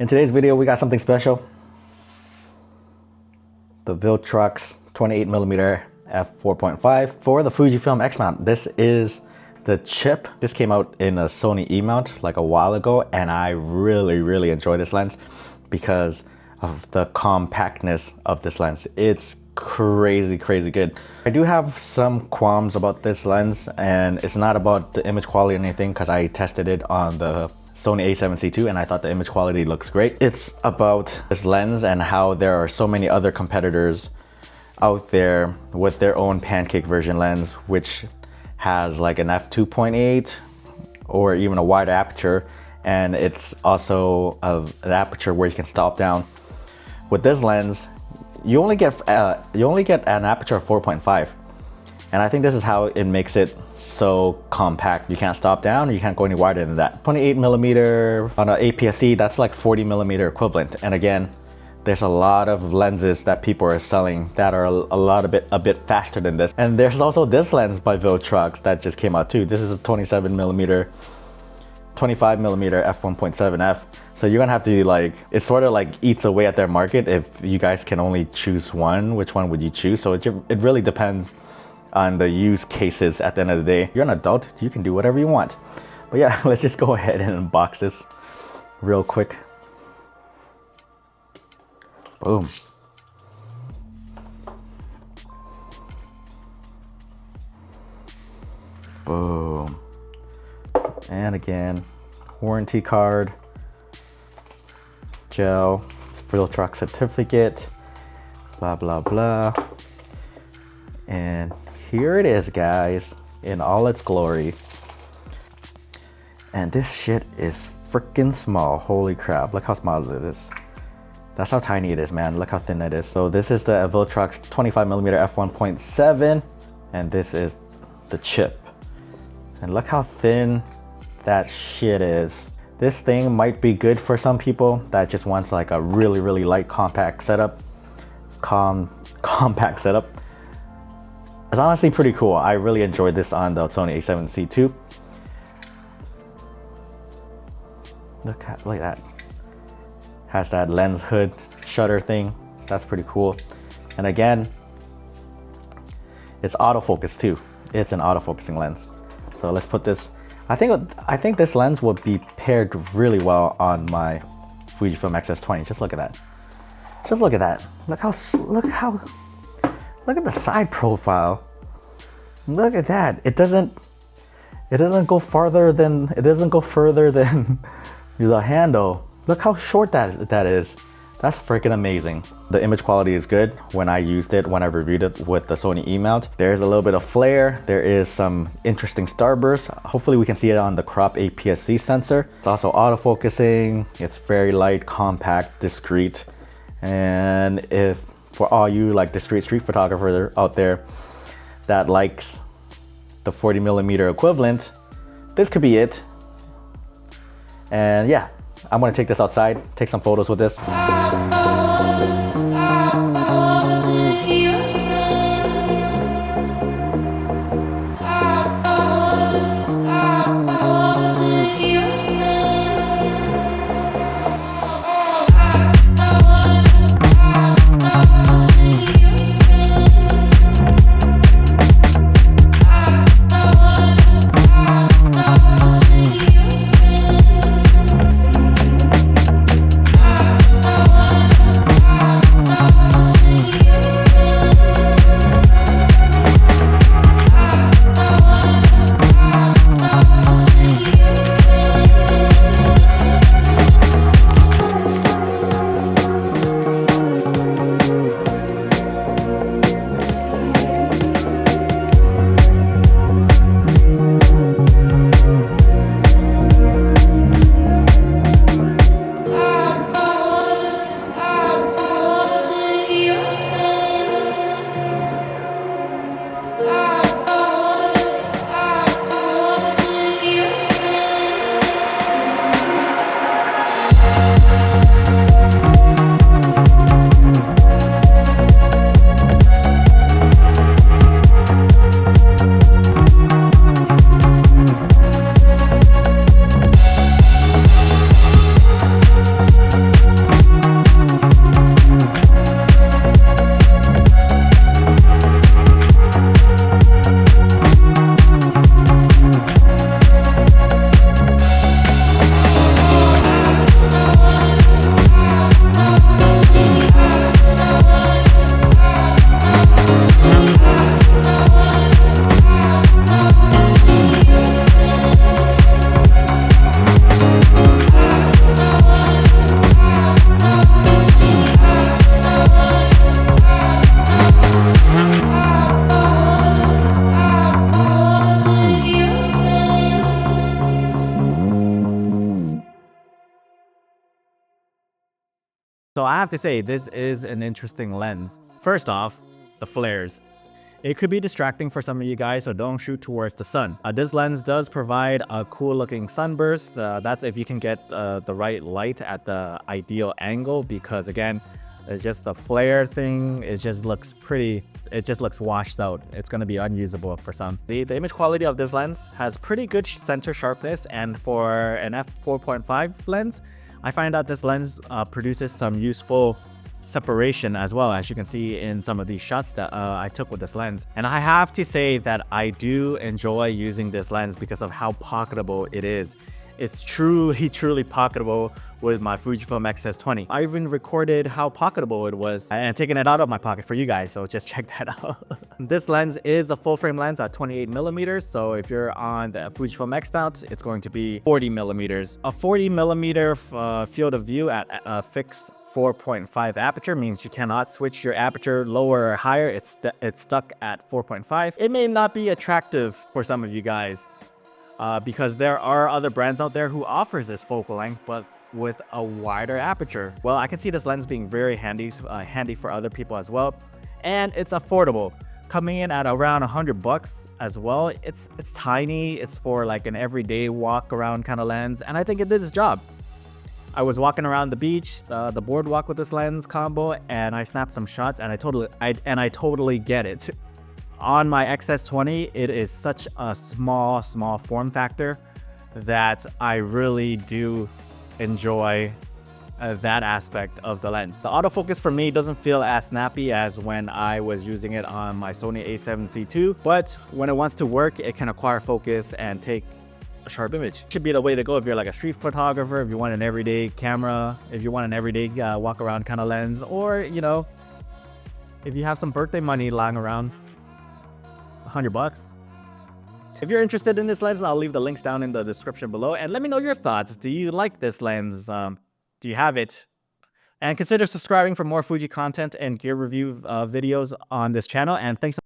In today's video, we got something special. The Viltrox 28mm f4.5 for the Fujifilm X Mount. This is the chip. This came out in a Sony E mount like a while ago, and I really enjoy this lens because of the compactness of this lens. It's crazy good. I do have some qualms about this lens, and it's not about the image quality or anything because I tested it on the Sony a7C II and I thought the image quality looks great. It's about this lens and how there are so many other competitors out there with their own pancake version lens, which has like an f2.8 or even a wider aperture, and it's also an aperture where you can stop down. With this lens, you only get an aperture of 4.5, and I think this is how it makes it so compact. You can't stop down, or you can't go any wider than that. 28mm on an APS-C, that's like 40mm equivalent. And again, there's a lot of lenses that people are selling that are a bit faster than this. And there's also this lens by Viltrox that just came out too. This is a 25mm f1.7f. So you're gonna have to it sort of like eats away at their market if you guys can only choose one. Which one would you choose? So it really depends on the use cases at the end of the day. You're an adult, you can do whatever you want. But yeah, let's just go ahead and unbox this real quick. Boom. Boom. And again, warranty card, gel, Viltrox certificate, blah blah blah. And here it is, guys, in all its glory. And this shit is freaking small. Holy crap, look how small it is. That's how tiny it is, man. Look how thin it is. So this is the Viltrox 25mm f1.7, and this is the chip. And look how thin that shit is. This thing might be good for some people that just wants like a really light compact setup. Compact setup. It's honestly pretty cool. I really enjoyed this on the Sony a7C II. Look at that. Has that lens hood shutter thing. That's pretty cool. And again, it's autofocus too. It's an autofocusing lens. So let's put this. I think this lens would be paired really well on my Fujifilm X-S20. Just look at that. Just look at that. Look at the side profile. Look at that. It doesn't go further than the handle. Look how short that is. That's freaking amazing. The image quality is good. When I used it, when I reviewed it with the Sony E mount, there's a little bit of flare. There is some interesting starburst. Hopefully we can see it on the crop APS-C sensor. It's also autofocusing. It's very light, compact, discreet. And if for all you like discreet street photographer out there that likes the 40mm equivalent, this could be it. And yeah, I'm gonna take this outside, take some photos with this. So I have to say, this is an interesting lens. First off, the flares. It could be distracting for some of you guys, so don't shoot towards the sun. This lens does provide a cool looking sunburst. That's if you can get the right light at the ideal angle, because again, it's just the flare thing, it just looks pretty, it just looks washed out. It's going to be unusable for some. The image quality of this lens has pretty good center sharpness, and for an f4.5 lens, I find that this lens produces some useful separation as well, as you can see in some of these shots that I took with this lens. And I have to say that I do enjoy using this lens because of how pocketable it is. It's truly pocketable with my Fujifilm X-S20. I even recorded how pocketable it was and taken it out of my pocket for you guys, so just check that out. This lens is a full frame lens at 28 millimeters, so if you're on the Fujifilm X Mount, it's going to be 40 millimeters. A 40 millimeter field of view at a fixed 4.5 aperture means you cannot switch your aperture lower or higher. It's stuck at 4.5. It may not be attractive for some of you guys because there are other brands out there who offers this focal length, but with a wider aperture. Well, I can see this lens being very handy for other people as well, and it's affordable, coming in at around $100 as well. It's tiny. It's for like an everyday walk around kind of lens, and I think it did its job. I was walking around the beach, the boardwalk with this lens combo, and I snapped some shots, and I totally get it. On my X-S20, it is such a small form factor that I really do enjoy that aspect of the lens. The autofocus for me doesn't feel as snappy as when I was using it on my Sony a7C II, but when it wants to work, it can acquire focus and take a sharp image. Should be the way to go if you're like a street photographer, if you want an everyday camera, if you want an everyday walk around kind of lens, or you know, if you have some birthday money lying around, $100. If you're interested in this lens, I'll leave the links down in the description below, and let me know your thoughts. Do you like this lens? Do you have it? And consider subscribing for more Fuji content and gear review videos on this channel. And thanks